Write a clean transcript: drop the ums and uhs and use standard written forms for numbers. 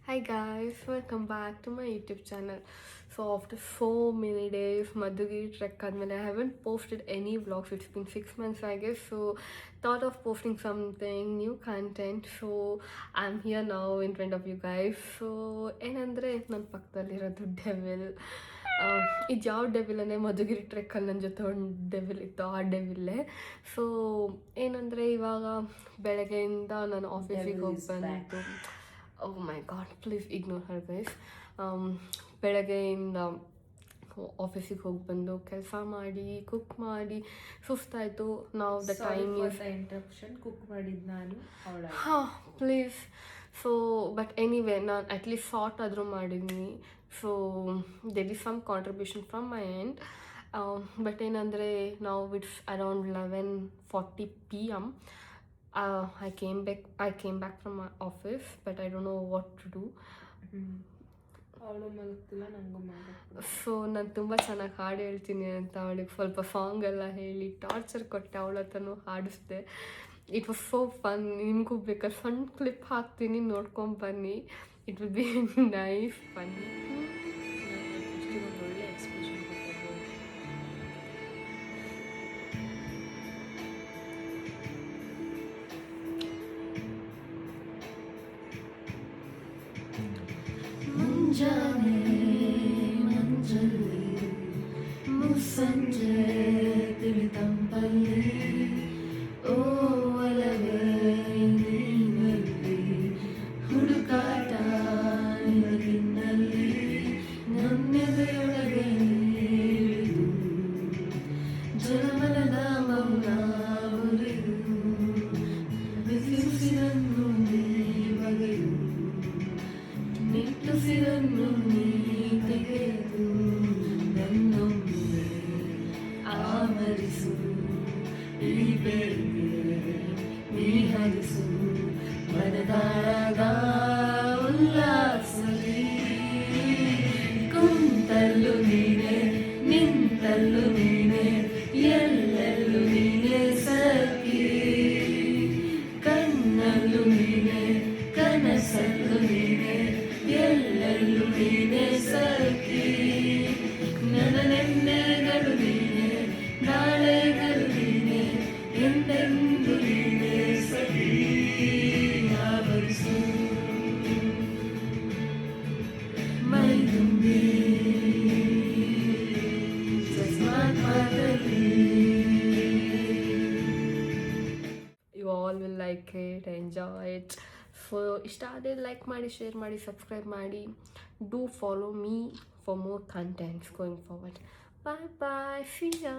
Hi guys, welcome back to my YouTube channel. So after so many days, Madhugiri trek admele I haven't posted any vlogs. It's been 6 months I guess. So thought of posting something new content. So I'm here now in front of you guys. So ಏನಂದರೆ ನನ್ನ ಪಕ್ಕದಲ್ಲಿರೋದು devil. ಇದು ಯಾವ devil ಅಂದರೆ ಮಧುಗಿರಿ ಟ್ರೆಕ್ಕಲ್ಲಿ ನನ್ನ ಜೊತೆ ಒಂದು devil ಇತ್ತು, ಆ ಡೆವಿಲ್ಲೇ. ಸೊ ಏನಂದರೆ ಇವಾಗ ಬೆಳಗ್ಗೆಯಿಂದ ನಾನು ಆಫೀಸಿಗೆ ಹೋಗಿ ಬಂದು oh my God please ignore her guys. ಬೆಳಗ್ಗೆಯಿಂದ ಆಫೀಸಿಗೆ ಹೋಗಿ ಬಂದು ಕೆಲಸ ಮಾಡಿ ಕುಕ್ ಮಾಡಿ ಸುಸ್ತಾಯಿತು. ನಾವು ದ ಟೈಮ್ ಇಂಟರಪ್ಷನ್ ಕುಕ್ ಮಾಡಿದ್ದು ನಾನು ಹಾಂ ಪ್ಲೀಸ್. ಸೊ ಬಟ್ ಎನಿವೇ ನಾನು ಅಟ್ಲೀಸ್ಟ್ ಸಾರ್ಟ್ ಆದರೂ ಮಾಡಿದ್ದೀನಿ. So there is some contribution from my end. But ಏನಂದರೆ ನಾವು it's around 11:40 PM. I came back from my office, but I don't know what to do. ಅವಳು ಮಲಗ್ತಿಲ್ಲ, ನನಗೂ ಮಲಗ್ತಿಲ್ಲ. So ನಾನು ತುಂಬ ಚೆನ್ನಾಗಿ ಹಾಡು ಹೇಳ್ತೀನಿ ಅಂತ ಅವಳಿಗೆ ಸ್ವಲ್ಪ ಸಾಂಗ್ ಎಲ್ಲ ಹೇಳಿ ಟಾರ್ಚರ್ ಕೊಟ್ಟೆ. ಅವಳ ಹತ್ರನೂ ಹಾಡಿಸ್ದೆ. It was so fun. ನಿಮಗೂ ಬೇಕಾದ್ರೆ ಸಣ್ಣ ಕ್ಲಿಪ್ ಹಾಕ್ತೀನಿ, ನೋಡ್ಕೊಂಡು ಬನ್ನಿ. It will be nice funny. ಒಳ್ಳೆ ಎಕ್ಸ್ಪ್ರೆಷನ್ ಕೊಟ್ಟದ್ದು. ಮುಂಜಾನೆ ಮಂಜಲ್ಲಿ ಮುಸ್ಸಂಜೆ ತಿಳಿತಂಪಲ್ಲಿ ಓ ಒಲವೇ ನೀನಲ್ಲಿ ಹುಡುಕಾಟ ನಿನಗಿನ್ನಲ್ಲಿ ನನ್ನೆದೆಯೊಳಗೆ ನೀಳಿದು ಜನಮನದ ಮೌನ ಮುರಿದು ಬಿಸಿಸಿರನ್ನು ನೀ ಬಗೆದು ನಿಟ್ಟುಸಿರನ್ನು ನೀ ತೆಗೆದು ನನ್ನೊಮ್ಮೆ ಆವರಿಸು. ಈ ಬೇಗೆ ನೀ ಹರಿಸು ಮನದಾಳದ ಉಲ್ಲಾಸಲಿ. ಕುಂತಲ್ಲು ನೀನೆ ನಿಂತಲ್ಲು ನೀನೆ ಎಲ್ಲೆಲ್ಲೂ ನೀನೆ ಸಖಿ. ಕಣ್ಣಲ್ಲೂ ನೀನೆ ಕನಸಲ್ಲೂ ನೀನೆ ಎಲ್ಲೆಲ್ಲೂ ನೀನೆ ಸಖಿ. ನನ್ನ ನೆನ್ನೆಗಳು ನೀನೆ ನಾಳೆಗಳು ನೀನೆ ಎಂದೆಂದು ನೀನೆ ಸಖಿ. ಆವರಿಸು ಮೈದುಂಬಿ ಜಸ್ಮಾತ್ಮದಲ್ಲಿ. You all will like it, enjoy it. So ಇಷ್ಟ ಆದರೆ ಲೈಕ್ ಮಾಡಿ, ಶೇರ್ ಮಾಡಿ, ಸಬ್ಸ್ಕ್ರೈಬ್ ಮಾಡಿ. Do follow me for more contents going forward. Bye bye, see yeah.